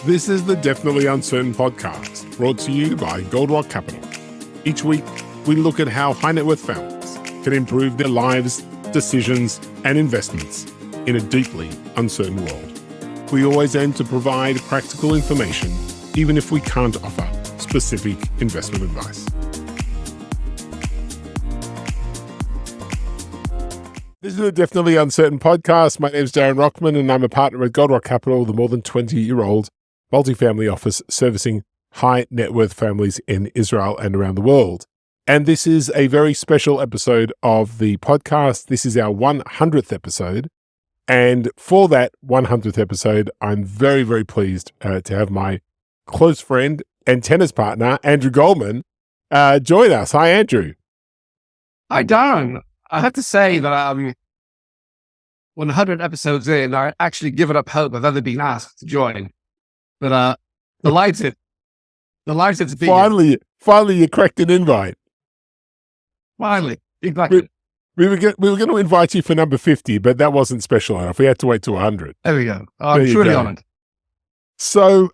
This is the Definitely Uncertain podcast, brought to you by Gold Rock Capital. Each week, we look at how high net worth families can improve their lives, decisions, and investments in a deeply uncertain world. We always aim to provide practical information, even if we can't offer specific investment advice. This is the Definitely Uncertain podcast. My name is Darren Rockman, and I'm a partner at Gold Rock Capital, the more than 20-year-old multifamily office servicing high net worth families in Israel and around the world. And this is a very special episode of the podcast. This is our 100th episode. And for that 100th episode, I'm very, very pleased to have my close friend and tennis partner, Andrew Goldman, join us. Hi, Andrew. Hi, Darren. I have to say that 100 episodes in, I actually given up hope of ever being asked to join. But delighted to be here. Finally, you cracked an invite. Finally, exactly. We were going to invite you for number 50, but that wasn't special enough. We had to wait to 100. There we go. I'm truly honored. So,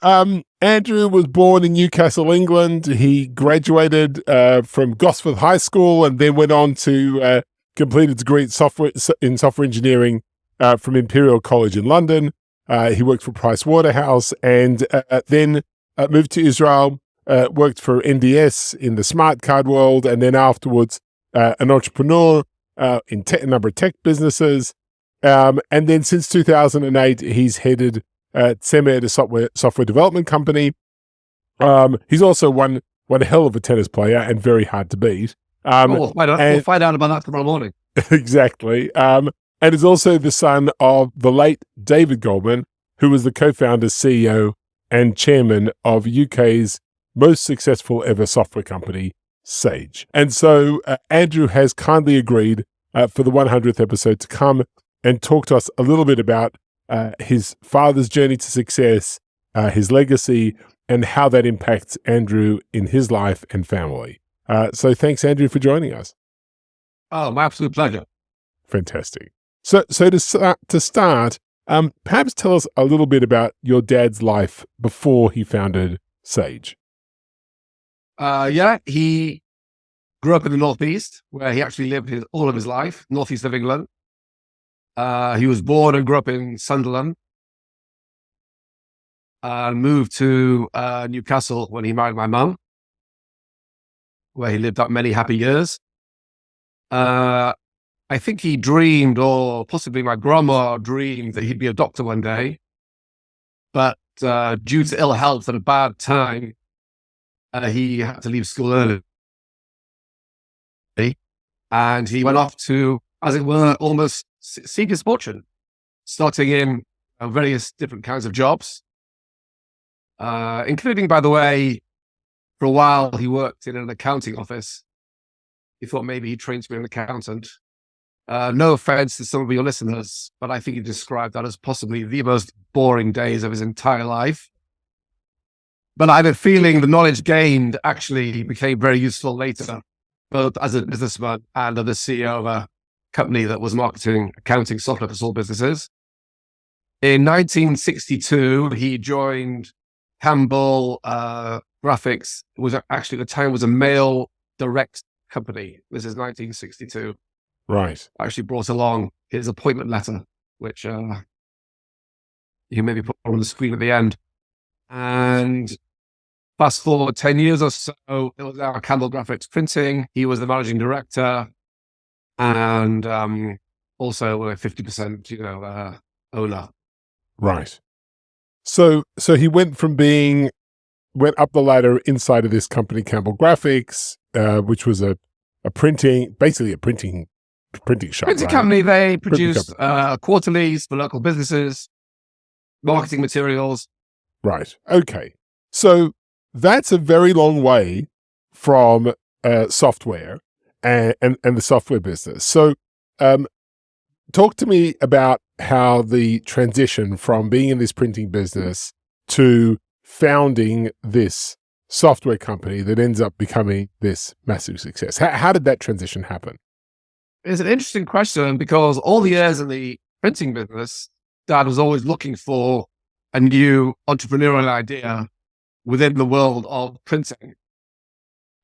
Andrew was born in Newcastle, England. He graduated from Gosforth High School and then went on to complete a degree in software engineering from Imperial College in London. He worked for Price Waterhouse and then moved to Israel, worked for NDS in the smart card world, and then afterwards an entrepreneur in a number of tech businesses. And then since 2008, he's headed Tsemed, a software development company. He's also one hell of a tennis player and very hard to beat. We'll find out about that tomorrow morning. Exactly. And is also the son of the late David Goldman, who was the co-founder, CEO, and chairman of UK's most successful ever software company, Sage. And so Andrew has kindly agreed for the 100th episode to come and talk to us a little bit about his father's journey to success, his legacy, and how that impacts Andrew in his life and family. So thanks, Andrew, for joining us. Oh, my absolute pleasure. Fantastic. So to start, perhaps tell us a little bit about your dad's life before he founded Sage. He grew up in the Northeast, where he actually lived all of his life, Northeast of England. He was born and grew up in Sunderland. Moved to Newcastle when he married my mum, where he lived out many happy years. I think he dreamed, or possibly my grandma dreamed, that he'd be a doctor one day. But due to ill health at a bad time, he had to leave school early. And he went off to, as it were, almost seek his fortune, starting in various different kinds of jobs, including, by the way, for a while, he worked in an accounting office. He thought maybe he'd train to be an accountant. No offense to some of your listeners, but I think he described that as possibly the most boring days of his entire life. But I had a feeling the knowledge gained actually became very useful later, both as a businessman and as the CEO of a company that was marketing accounting software for small businesses. In 1962, he joined Campbell Graphics. It was actually, at the time, was a mail direct company. This is 1962. Right. Actually brought along his appointment letter, which you maybe put on the screen at the end. And fast forward 10 years or so, it was now Campbell Graphics Printing. He was the managing director and also a 50% owner. Right. So he went up the ladder inside of this company, Campbell Graphics, which was a printing shop. Printing company. They produced quarterlies for local businesses, marketing materials. Right. Okay. So that's a very long way from software and the software business. So talk to me about how the transition from being in this printing business to founding this software company that ends up becoming this massive success. How did that transition happen? It's an interesting question because all the years in the printing business, Dad was always looking for a new entrepreneurial idea within the world of printing.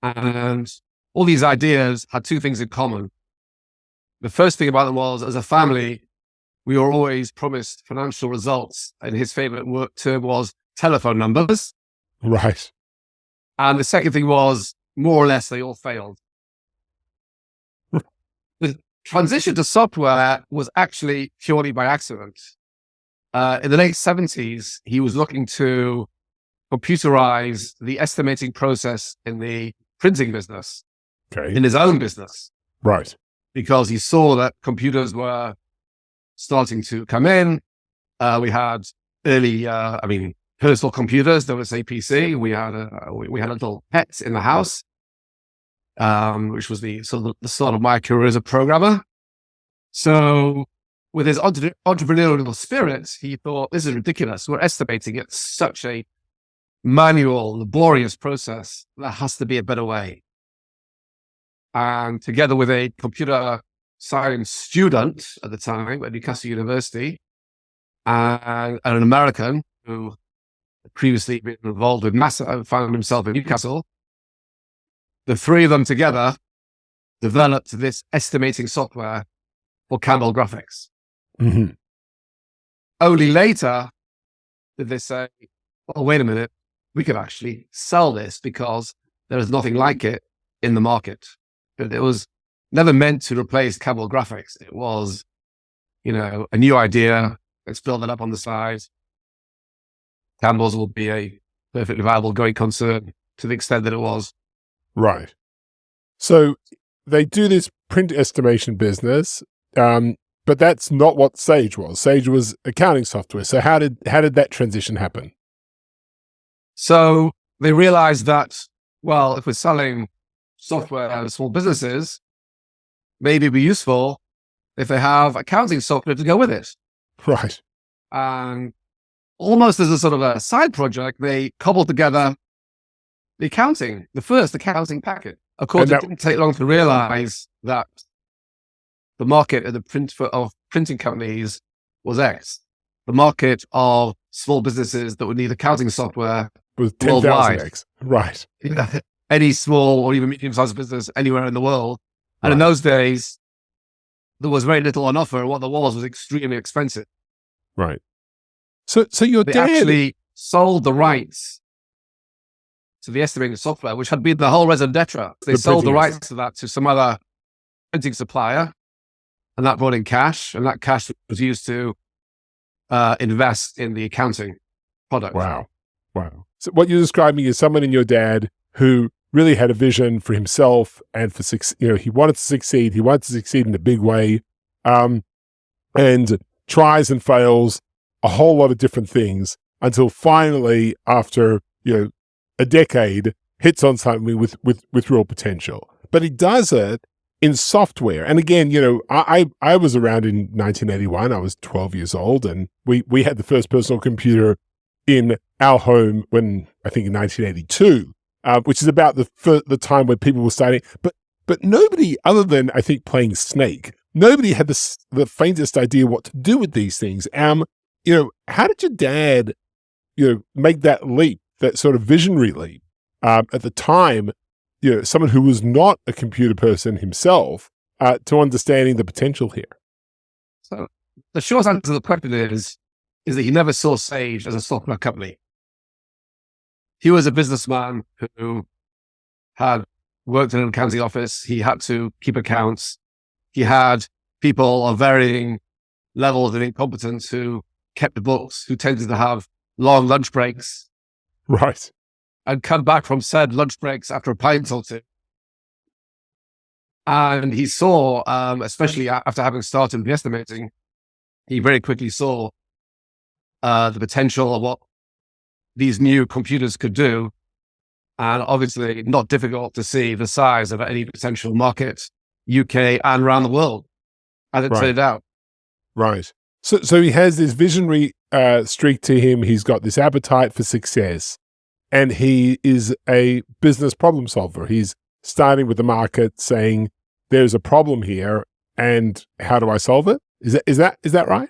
And all these ideas had two things in common. The first thing about them was, as a family, we were always promised financial results. And his favorite work term was telephone numbers. Right. And the second thing was, more or less, they all failed. The transition to software was actually purely by accident. In the late 70s, he was looking to computerize the estimating process in the printing business, in his own business. Right. Because he saw that computers were starting to come in. We had early, personal computers. There was a PC. We had a little pet in the house, which was the start of my career as a programmer. So, with his entrepreneurial spirit, he thought, this is ridiculous. We're estimating it's such a manual, laborious process. There has to be a better way. And together with a computer science student at the time at Newcastle University, and an American who had previously been involved with NASA, found himself in Newcastle, the three of them together developed this estimating software for Campbell Graphics. Mm-hmm. Only later did they say, oh, wait a minute, we could actually sell this because there is nothing like it in the market. But it was never meant to replace Campbell Graphics. It was, a new idea. Let's build it up on the side. Campbell's will be a perfectly viable going concern to the extent that it was. Right. So they do this print estimation business, but that's not what Sage was. Sage was accounting software. So how did that transition happen? So they realized that, well, if we're selling software to small businesses, maybe it'd be useful if they have accounting software to go with it. Right. And almost as a sort of a side project, they cobbled together the first accounting packet. Of course, it didn't take long to realize that the market of printing companies was X. The market of small businesses that would need accounting software was 10,000X. Right. Any small or even medium-sized business anywhere in the world. And in those days, there was very little on offer. What there was extremely expensive. Right. So your They dad actually sold the rights to the estimating software, which had been the whole raison d'etre. They sold the rights to that to some other printing supplier, and that brought in cash, and that cash was used to invest in the accounting product. Wow. So what you're describing is someone in your dad who really had a vision for himself and for he wanted to succeed. He wanted to succeed in a big way, and tries and fails a whole lot of different things until finally, after a decade, hits on something with real potential. But he does it in software. And again, I was around in 1981. I was 12 years old, and we had the first personal computer in our home when I think in 1982, which is about the time when people were starting. But nobody, other than I think playing Snake, nobody had the faintest idea what to do with these things. How did your dad, make that leap, that sort of visionary leap? At the time, someone who was not a computer person himself, to understanding the potential here. So the short answer to the question is that he never saw Sage as a software company. He was a businessman who had worked in an accounting office. He had to keep accounts. He had people of varying levels of incompetence who kept the books, who tended to have long lunch breaks. Right. And come back from said lunch breaks after a pint or two. And he saw, especially after having started the estimating, he very quickly saw the potential of what these new computers could do. And obviously not difficult to see the size of any potential market, UK and around the world, as it turned out. Right. So he has this visionary streak to him. He's got this appetite for success, and he is a business problem solver. He's starting with the market, saying, there's a problem here, and how do I solve it? Is that right?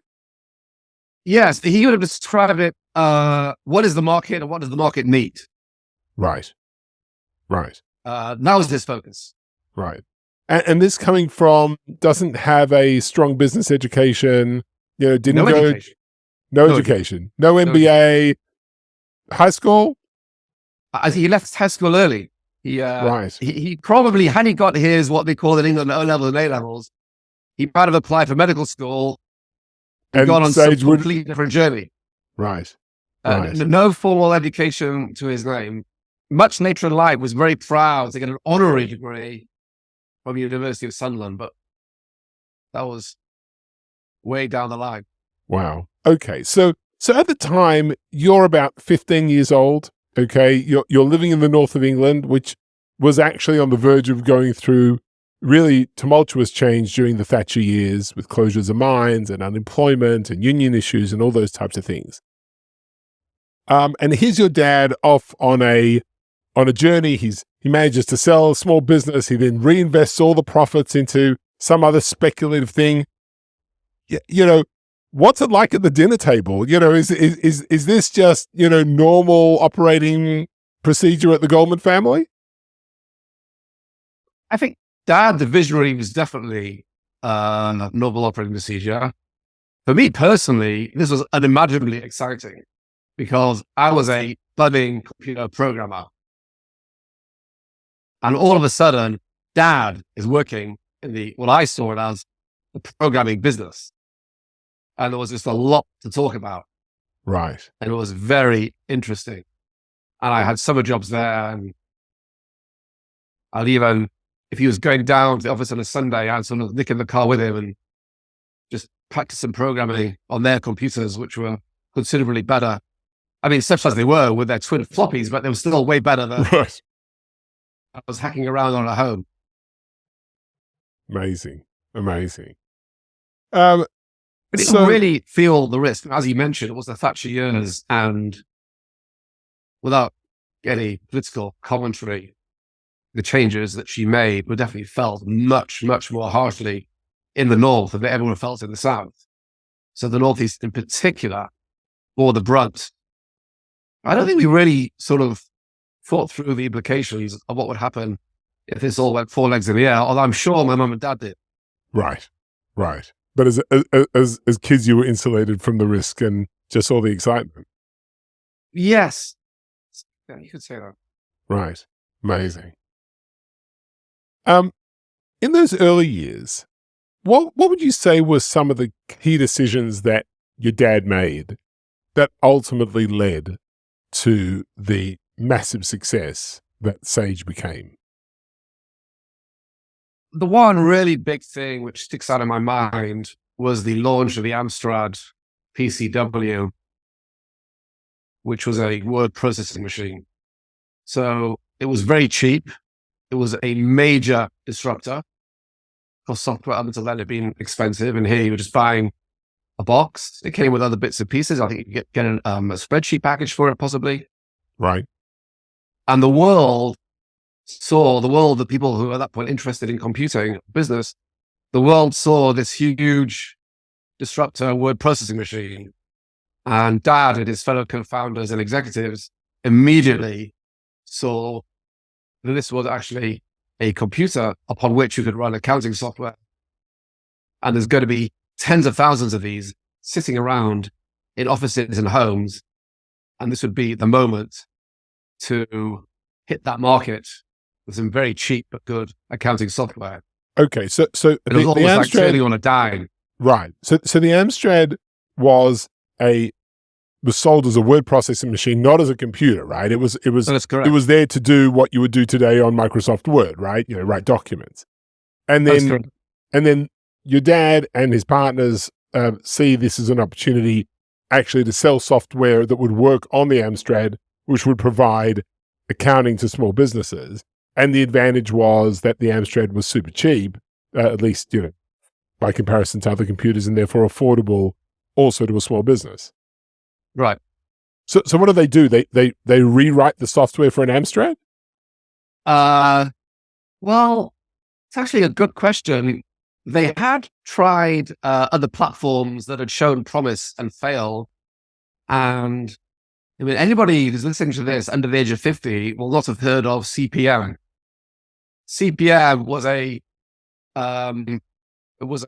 Yes, he would have described it what is the market and what does the market need? Right. Now is his focus. Right. And this coming from doesn't have a strong business education, didn't No go, education. no education, no MBA, high school. I think he left high school early. Right. He probably, had he got his, what they call in England, O-levels and A-levels, he might have applied for medical school and gone on some completely different journey. Right. No formal education to his name. Much later in life, was very proud to get an honorary degree from the University of Sunderland, but that was way down the line. Wow. Okay. So at the time, you're about 15 years old. Okay. You're living in the north of England, which was actually on the verge of going through really tumultuous change during the Thatcher years with closures of mines and unemployment and union issues and all those types of things. And here's your dad off on a journey. He manages to sell a small business. He then reinvests all the profits into some other speculative thing. What's it like at the dinner table? Is this just, normal operating procedure at the Goldman family? I think Dad, the visionary, was definitely a normal operating procedure. For me personally, this was unimaginably exciting because I was a budding computer programmer. And all of a sudden, Dad is working in what I saw it as the programming business. And there was just a lot to talk about. Right. And it was very interesting. And I had summer jobs there. And I'd even, if he was going down to the office on a Sunday, I'd sort of nick in the car with him and just practice some programming on their computers, which were considerably better. I mean, such as they were with their twin floppies, but they were still way better than I was hacking around on at home. Amazing. But it didn't really feel the risk. As you mentioned, it was the Thatcher years, and without any political commentary, the changes that she made were definitely felt much, much more harshly in the North than everyone felt in the South. So the Northeast in particular bore the brunt. I don't think we really sort of thought through the implications of what would happen if this all went four legs in the air, although I'm sure my mum and dad did. Right. But as kids, you were insulated from the risk and just all the excitement. Yes. Yeah, you could say that. Right. Amazing. In those early years, what would you say were some of the key decisions that your dad made that ultimately led to the massive success that Sage became? The one really big thing which sticks out in my mind was the launch of the Amstrad PCW, which was a word processing machine. So it was very cheap. It was a major disruptor for software up until then had been expensive. And here you were just buying a box. It came with other bits and pieces. I think you could get a spreadsheet package for it, possibly. Right. And the world, the people who were at that point interested in computing business, the world saw this huge disruptor word processing machine. And Dad and his fellow co-founders and executives immediately saw that this was actually a computer upon which you could run accounting software. And there's going to be tens of thousands of these sitting around in offices and homes. And this would be the moment to hit that market with some very cheap but good accounting software. Okay, so it was almost like turning on a dime. Right. So the Amstrad was sold as a word processing machine, not as a computer, right? That's correct. It was there to do what you would do today on Microsoft Word, right? Write documents. And then your dad and his partners see this as an opportunity actually to sell software that would work on the Amstrad, which would provide accounting to small businesses. And the advantage was that the Amstrad was super cheap, at least, by comparison to other computers, and therefore affordable also to a small business. Right. So what do? They rewrite the software for an Amstrad? Well, it's actually a good question. They had tried other platforms that had shown promise and failed. And I mean, anybody who's listening to this under the age of 50 will not have heard of CPM. CPM was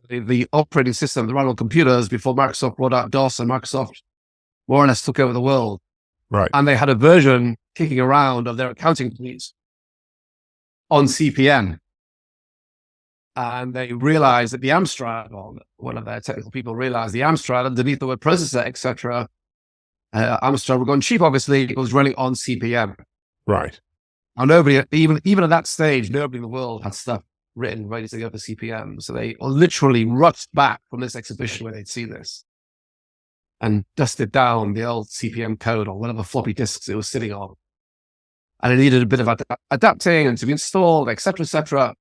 the operating system that ran on computers before Microsoft brought out DOS, and Microsoft more or less took over the world. Right. And they had a version kicking around of their accounting suites on CPM. And they realized that the Amstrad, or one of their technical people realized the Amstrad underneath the word processor, etc. Amstrad were going cheap, obviously. It was running on CPM. Right. Now, nobody, even at that stage, nobody in the world had stuff written ready to go for CPM. So they literally rushed back from this exhibition where they'd seen this and dusted down the old CPM code on whatever floppy disks it was sitting on. And it needed a bit of adapting and to be installed, etc., etc.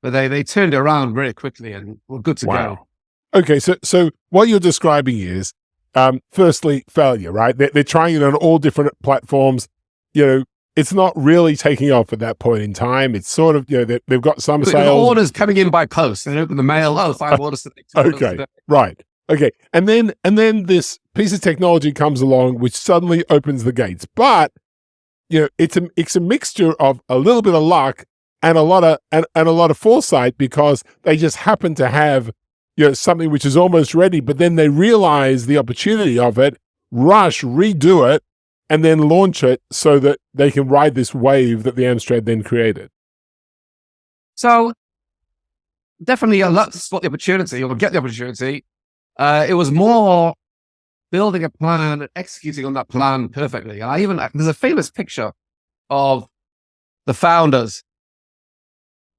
But they turned it around very quickly and were good to go. Okay, so what you're describing is, firstly, failure, right? They're trying it on all different platforms. It's not really taking off at that point in time. It's sort of, they've got some sales. Orders coming in by post. They open the mail. 5 orders today. Okay, right. Okay, and then this piece of technology comes along, which suddenly opens the gates. But it's a mixture of a little bit of luck and a lot of foresight, because they just happen to have something which is almost ready, but then they realize the opportunity of it, rush, redo it, and then launch it so that they can ride this wave that the Amstrad then created. So definitely a lot to spot the opportunity or get the opportunity. It was more building a plan and executing on that plan perfectly. And there's a famous picture of the founders,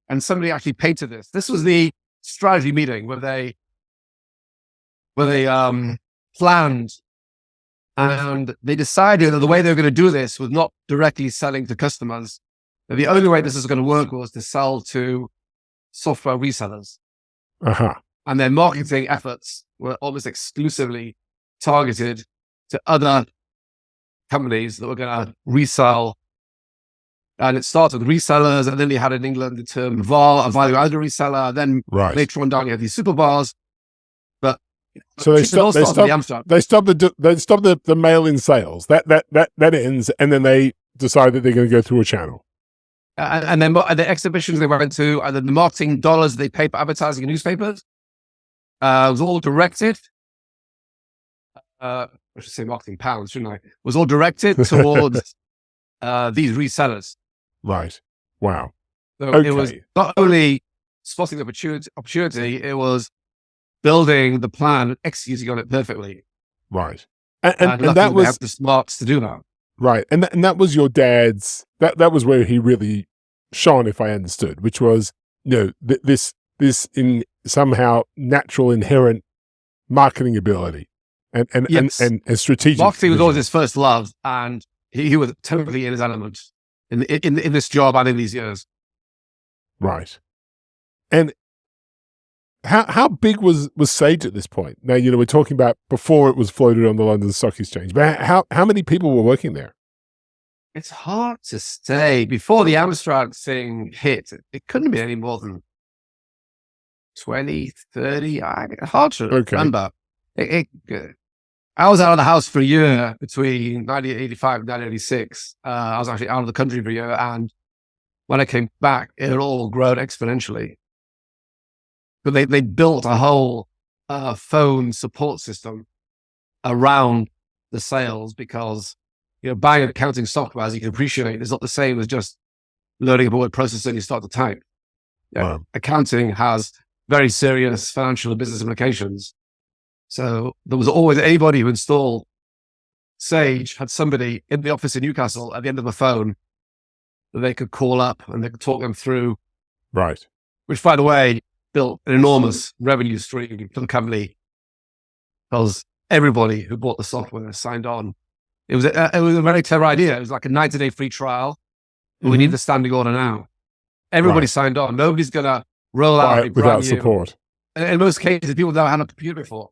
and somebody actually painted this. This was the strategy meeting where they planned, and they decided that the way they were going to do this was not directly selling to customers. But the only way this was going to work was to sell to software resellers. Uh-huh. And their marketing efforts were almost exclusively targeted to other companies that were going to resell. And it started with resellers, and then they had in England the term VAR, a value-added reseller. Then later on down, you had these super VARs. But so they stopped the mail-in sales. That ends, and then they decide that they're going to go through a channel. And then the exhibitions they went to, and then the marketing dollars they paid for advertising in newspapers, was all directed. I should say marketing pounds, shouldn't I? Was all directed towards these resellers. Right. Wow. So It was not only spotting the opportunity, it was building the plan and executing on it perfectly. Right. And that was the smarts to do that. Right. And that was your dad's, that was where he really shone, if I understood, which was, this in somehow natural inherent marketing ability and strategic. Marketing was always his first love, and he was totally in his element in this job and in these years. Right. And how big was Sage at this point? Now, we're talking about before it was floated on the London Stock Exchange, but how many people were working there? It's hard to say. Before the Amstrad thing hit, it couldn't be any more than 20, 30. Hard to remember. I was out of the house for a year between 1985 and 1986. I was actually out of the country for a year, and when I came back, it had all grown exponentially. But they built a whole phone support system around the sales, because buying accounting software, as you can appreciate, is not the same as just learning a word processor and you start to type. Wow. Accounting has very serious financial and business implications. So there was always anybody who installed Sage had somebody in the office in Newcastle at the end of the phone that they could call up and they could talk them through. Right. Which, by the way, built an enormous revenue stream for the company, because everybody who bought the software signed on. It was a very clever idea. It was like a 90-day free trial. We need the standing order now. Everybody signed on. Nobody's going to roll out without support. In most cases, people never had a computer before.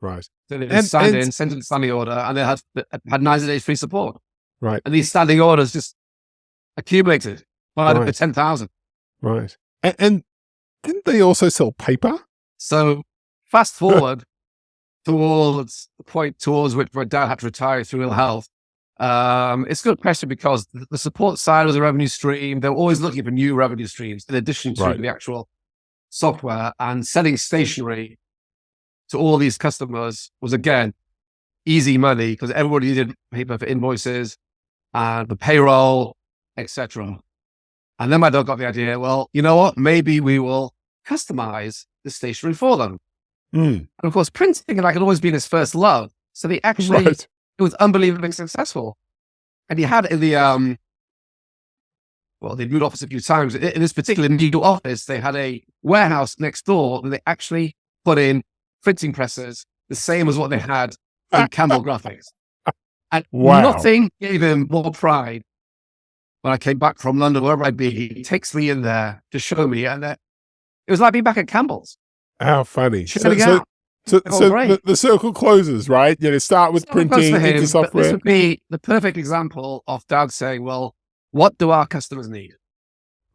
Right. So they just signed in, sent in the standing order, and they had 90 days free support. Right. And these standing orders just accumulated by 10,000. Right. And didn't they also sell paper? So fast forward towards the point towards which my dad had to retire through ill health. It's a good question because the support side was a revenue stream. They're always looking for new revenue streams in addition to the actual software, and selling stationery to all these customers was, again, easy money because everybody needed paper for invoices and the payroll, etc. And then my dad got the idea, well, you know what? Maybe we will customize the stationery for them. And of course, printing had always been his first love. So they actually, it was unbelievably successful. And he had in the, well, they'd moved office a few times. In this particular new office, they had a warehouse next door that they actually put in printing presses, the same as what they had in Campbell Graphics. And nothing gave him more pride. When I came back from London, wherever I'd be, he takes me in there to show me. And it was like being back at Campbell's. How funny. So the circle closes, right? You know, start with printing into software. This would be the perfect example of Dad saying, well, what do our customers need?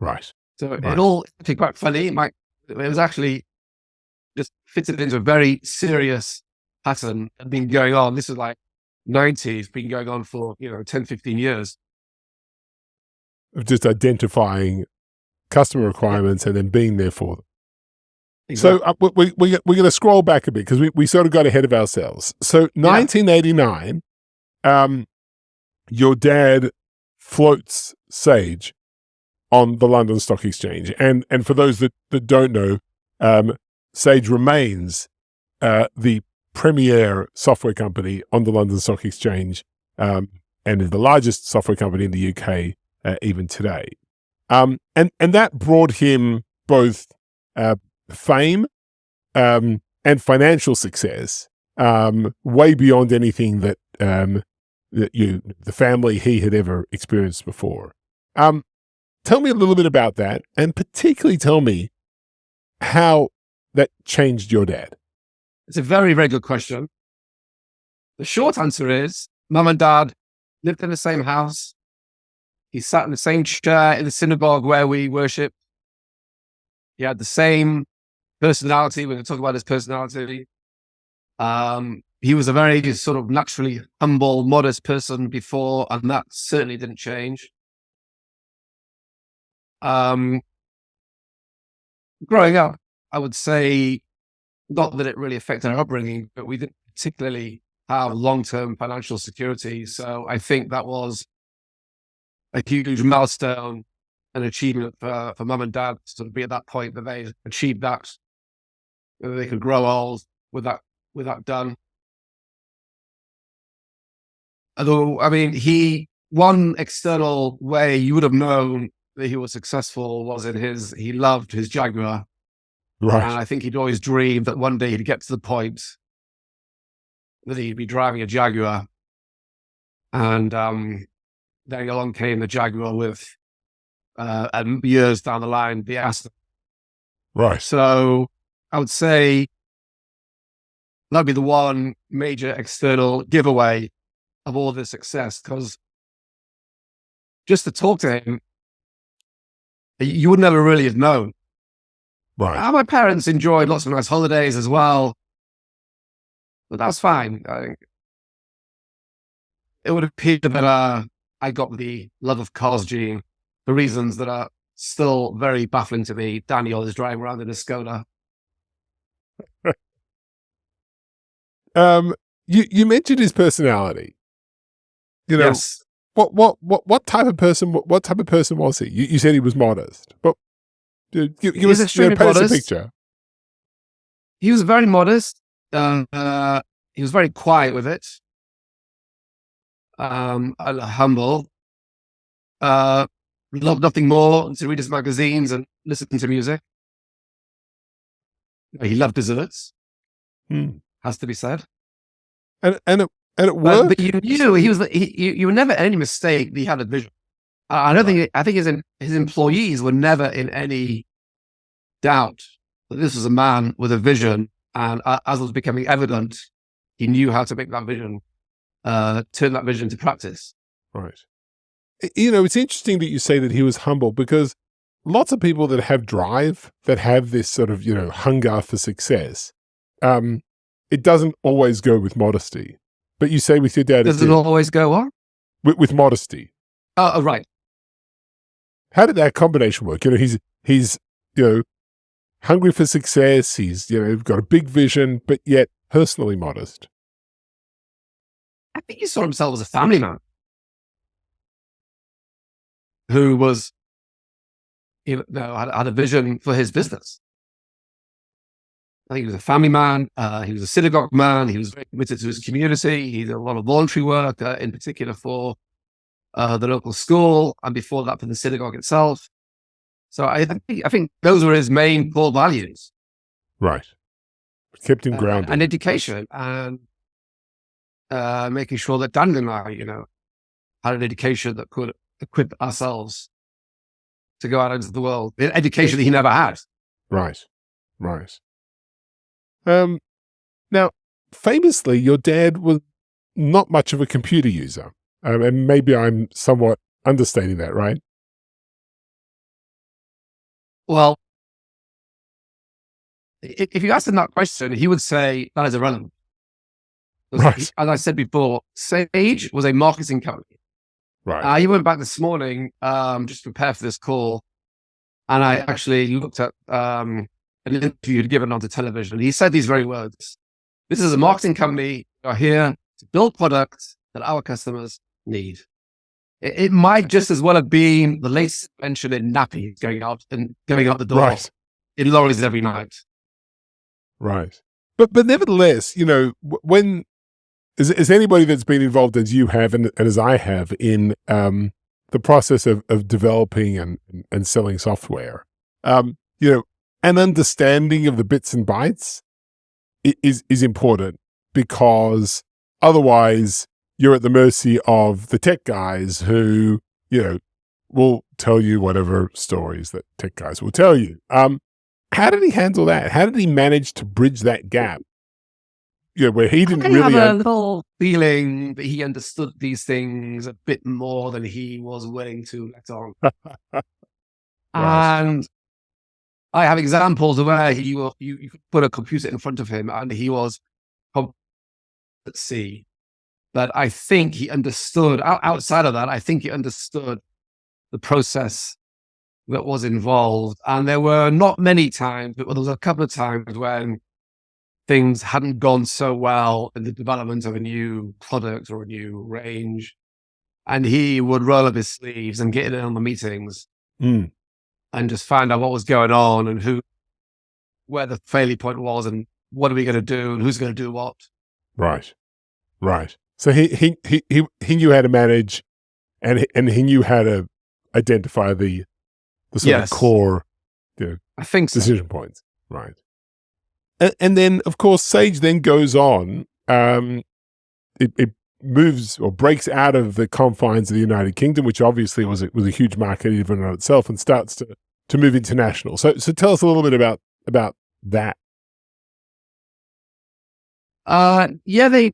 Right. So it all actually quite funny. It was actually just fitted into a very serious pattern and been going on. This is like 90s, been going on for, 10, 15 years. Of just identifying customer requirements and then being there for them. Exactly. So we're going to scroll back a bit because we sort of got ahead of ourselves. So 1989, your dad floats Sage on the London Stock Exchange. And for those that don't know, Sage remains the premier software company on the London Stock Exchange and is the largest software company in the UK even today. And that brought him both fame and financial success way beyond anything that the family he had ever experienced before. Tell me a little bit about that, and particularly tell me how that changed your dad. It's a very, very good question. The short answer is Mum and Dad lived in the same house. He sat in the same chair in the synagogue where we worship. He had the same personality. We're going to talk about his personality. He was a very sort of naturally humble, modest person before, and that certainly didn't change. Growing up, I would say, not that it really affected our upbringing, but we didn't particularly have long-term financial security. So I think that was a huge milestone, an achievement for Mum and Dad to sort of be at that point that they achieved that, whether they could grow old with that done. Although, I mean, one external way you would have known that he was successful was he loved his Jaguar. Right. And I think he'd always dreamed that one day he'd get to the point that he'd be driving a Jaguar. And then along came the Jaguar with, years down the line, the Aston. Right. So I would say that'd be the one major external giveaway of all this success, because just to talk to him, you would never really have known. Right. My parents enjoyed lots of nice holidays as well, but that's fine. I think it would appear that I got the love of cars gene for reasons that are still very baffling to me. Daniel is driving around in a Skoda. You mentioned his personality. Yes. What type of person? What type of person was he? You said he was modest, but give us a picture. He was very modest. He was very quiet with it. Humble. Loved nothing more than to read his magazines and listen to music. He loved desserts. Has to be said. And it worked. But you knew you were never any mistake that he had a vision. I think his employees were never in any doubt that this was a man with a vision, and as was becoming evident, he knew how to make that vision, turn that vision into practice. Right. It's interesting that you say that he was humble, because lots of people that have drive, that have this sort of, hunger for success, it doesn't always go with modesty. But you say with your dad, Does it always go on? With modesty. Oh, right. How did that combination work? He's hungry for success. He's got a big vision, but yet personally modest. I think he saw himself as a family man who was, had a vision for his business. I think he was a family man. He was a synagogue man. He was very committed to his community. He did a lot of voluntary work, in particular for the local school, and before that for the synagogue itself. So I think those were his main core values. Right. Kept him grounded. And education, and making sure that Dan and I, had an education that could equip ourselves to go out into the world. An education that he never had. Right. Now, famously, your dad was not much of a computer user. And maybe I'm somewhat understating that, right? Well, if you asked him that question, he would say that is irrelevant. Right. As I said before, Sage was a marketing company. Right. He went back this morning, just to prepare for this call, and I actually looked at an interview he'd given onto television. He said these very words: "This is a marketing company. We are here to build products that our customers need." It might just as well have been the latest invention in nappies going out the door in lorries every night. Right. But nevertheless, when as anybody that's been involved as you have and as I have in the process of developing and selling software, an understanding of the bits and bytes is important, because otherwise you're at the mercy of the tech guys who, will tell you whatever stories that tech guys will tell you. How did he handle that? How did he manage to bridge that gap? Where he didn't really have a little feeling that he understood these things a bit more than he was willing to let on. Right. And I have examples of where you could put a computer in front of him and he was at sea. But I think he understood, outside of that, I think he understood the process that was involved. And there were not many times, but there was a couple of times when things hadn't gone so well in the development of a new product or a new range. And he would roll up his sleeves and get in on the meetings and just find out what was going on and where the failure point was and what are we going to do and who's going to do what. Right. So he knew how to manage, and he knew how to identify the sort of core, I think so. decision points. Right. And then, of course, Sage then goes on. It moves or breaks out of the confines of the United Kingdom, which obviously was a huge market even in itself, and starts to move international. So tell us a little bit about that. They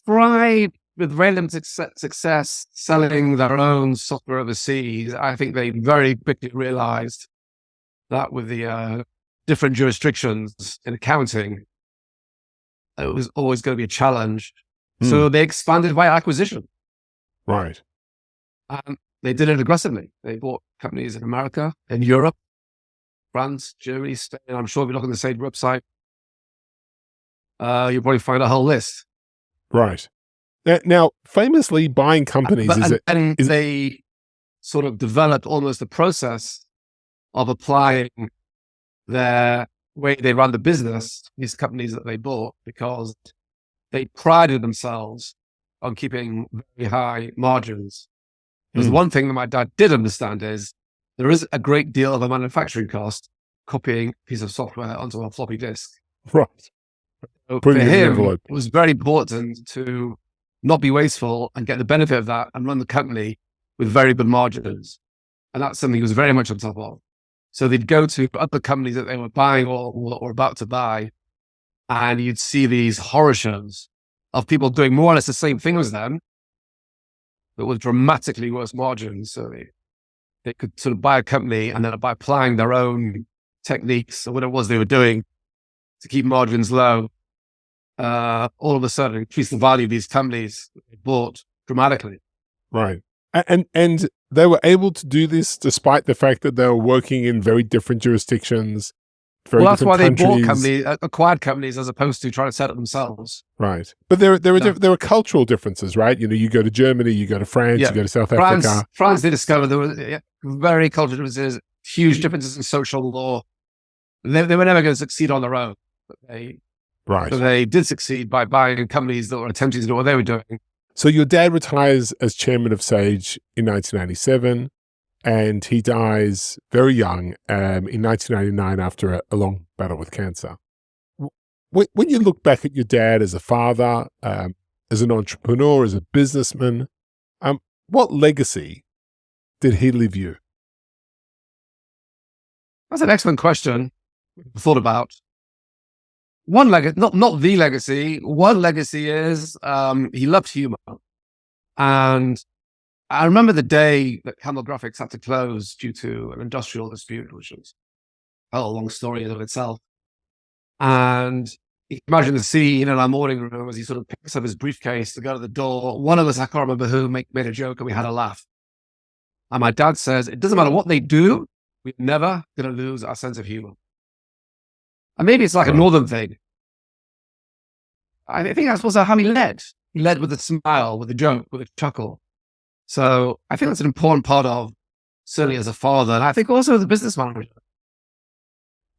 tried with random success selling their own software overseas. I think they very quickly realized that with the different jurisdictions in accounting, it was always going to be a challenge. So they expanded by acquisition. Right. And they did it aggressively. They bought companies in America, in Europe, France, Germany, Spain. I'm sure if you look on the Sage website, you'll probably find a whole list. Right. Now, famously, buying companies they sort of developed almost a process of applying their way they run the business, these companies that they bought, because they prided themselves on keeping very high margins. Because one thing that my dad did understand is there is a great deal of a manufacturing cost copying a piece of software onto a floppy disk. Right. So for him, it was very important to not be wasteful and get the benefit of that and run the company with very good margins. And that's something he was very much on top of. So they'd go to other companies that they were buying or about to buy, and you'd see these horror shows of people doing more or less the same thing as them, but with dramatically worse margins. So they could sort of buy a company, and then by applying their own techniques or whatever it was they were doing to keep margins low, all of a sudden increased the value of these companies they bought dramatically. Right. And they were able to do this despite the fact that they were working in very different jurisdictions, very Well, that's why different they bought countries. companies, acquired companies, as opposed to trying to set it themselves. Right. But there No. are cultural differences, right? You know, you go to Germany, you go to France, Yeah. you go to South Africa. France, they discovered there were very cultural differences, huge differences in social law. They were never going to succeed on their own. But they did succeed by buying companies that were attempting to do what they were doing. So your dad retires as chairman of Sage in 1997, and he dies very young in 1999 after a long battle with cancer. When you look back at your dad as a father, as an entrepreneur, as a businessman, what legacy did he leave you? That's an excellent question. I thought about one legacy, not the legacy. One legacy is he loved humor, and I remember the day that Camel Graphics had to close due to an industrial dispute, which was a long story in of itself. And you can imagine the scene in our morning room as he sort of picks up his briefcase to go to the door. One of us, I can't remember who, made a joke, and we had a laugh. And my dad says, "It doesn't matter what they do, we're never going to lose our sense of humor." And maybe it's like a northern thing. I think that's also how he led. He led with a smile, with a joke, with a chuckle. So I think that's an important part of, certainly as a father, and I think also as a business manager,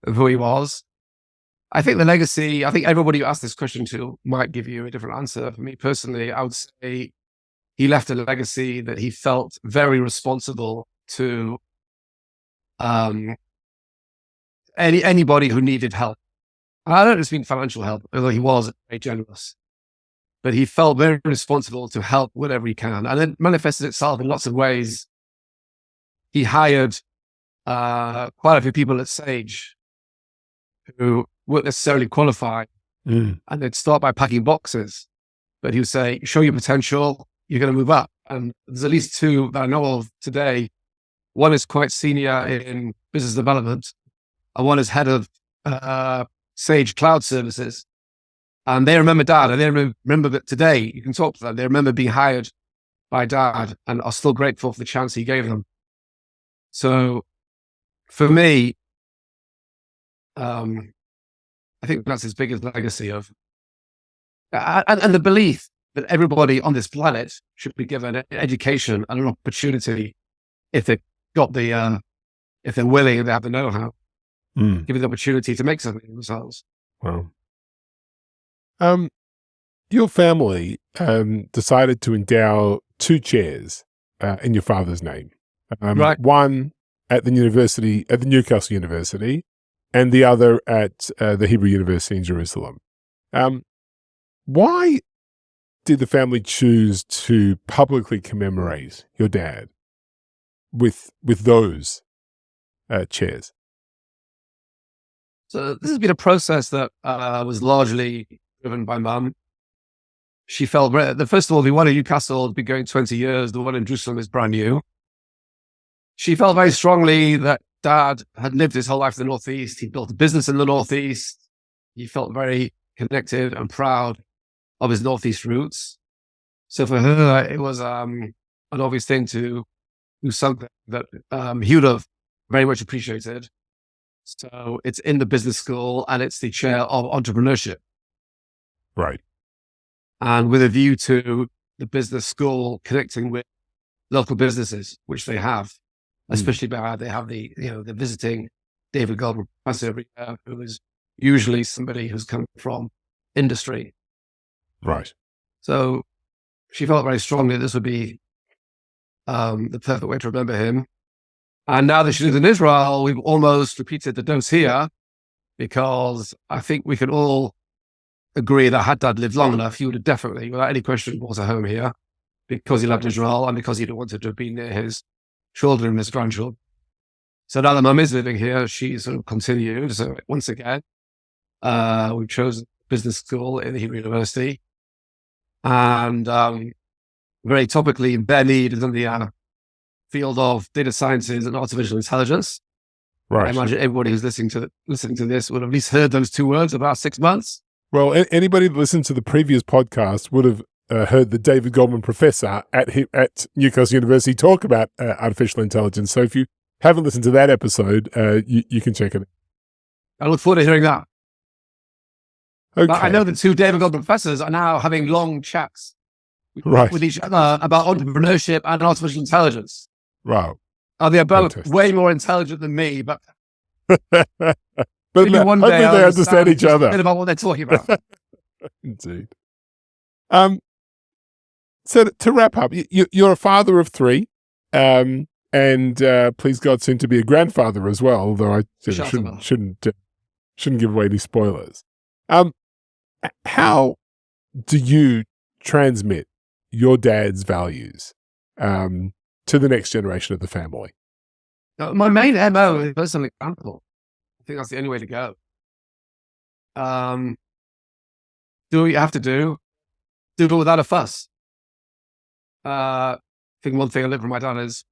of who he was. I think the legacy, I think everybody who asked this question to might give you a different answer. For me personally, I would say he left a legacy that he felt very responsible to anybody who needed help. And I don't just mean financial help, although he was very generous. But he felt very responsible to help whatever he can. And it manifested itself in lots of ways. He hired quite a few people at Sage who weren't necessarily qualified. And they'd start by packing boxes. But he would say, show your potential, you're going to move up. And there's at least two that I know of today. One is quite senior in business development, and one is head of Sage Cloud Services. And they remember Dad, and they remember that today, you can talk to them, they remember being hired by Dad and are still grateful for the chance he gave them. So for me, I think that's his biggest legacy of, and the belief that everybody on this planet should be given an education and an opportunity if they've got if they're willing and they have the know-how, given the opportunity to make something of themselves. Wow. Your family decided to endow two chairs in your father's name. Right. One at the university, at the Newcastle University, and the other at the Hebrew University in Jerusalem. Why did the family choose to publicly commemorate your dad with those chairs? So this has been a process that was largely driven by Mum. She felt, first of all, the one in Newcastle had been going 20 years. The one in Jerusalem is brand new. She felt very strongly that Dad had lived his whole life in the Northeast. He built a business in the Northeast. He felt very connected and proud of his Northeast roots. So for her, it was an obvious thing to do something that he would have very much appreciated. So it's in the business school and it's the chair of entrepreneurship. Right. And with a view to the business school connecting with local businesses, which they have, especially by they have the visiting David Goldman professor every year, who is usually somebody who's come from industry. Right. So she felt very strongly this would be the perfect way to remember him. And now that she lives in Israel, we've almost repeated the dose here, because I think we can all agree that had Dad lived long enough, he would have definitely, without any question, bought a home here, because he loved Israel and because he wanted to be near his children and his grandchildren. So now that Mum is living here, she sort of continued. So once again, we've chosen business school in the Hebrew University. And very topically, their need is in the field of data sciences and artificial intelligence. Right. I imagine everybody who's listening to this would have at least heard those two words about 6 months. Well, anybody that listened to the previous podcast would have heard the David Goldman professor at Newcastle University talk about artificial intelligence. So if you haven't listened to that episode, you can check it out. I look forward to hearing that. Okay. I know the two David Goldman professors are now having long chats with each other about entrepreneurship and artificial intelligence. Wow. They are both way more intelligent than me, but but one hopefully day they understand each other. A bit about what they're talking about. Indeed. So to wrap up, you're a father of three, and please God, soon to be a grandfather as well. Although I shouldn't give away any spoilers. How do you transmit your dad's values to the next generation of the family? My main MO is personal example. I think that's the only way to go. Do what you have to do. Do it without a fuss. I think one thing I learned from my dad is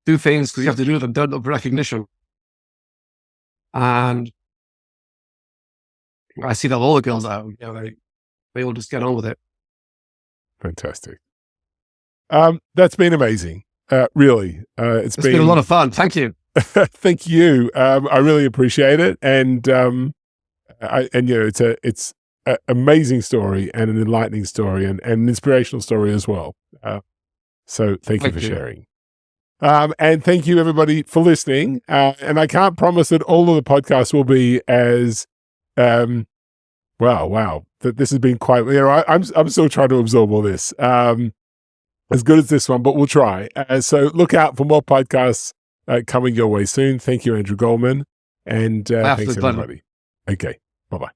do things because you have to do them, don't look for recognition. And I see that all the girls out, they all just get on with it. Fantastic. That's been amazing. Really. It's been a lot of fun. Thank you. Thank you. I really appreciate it. And it's an amazing story and an enlightening story and an inspirational story as well. So thank you for sharing. And thank you everybody for listening. And I can't promise that all of the podcasts will be as, wow, that this has been quite, I'm still trying to absorb all this, as good as this one, but we'll try. So look out for more podcasts coming your way soon. Thank you, Andrew Goldman. And thanks everybody. Okay. Bye-bye.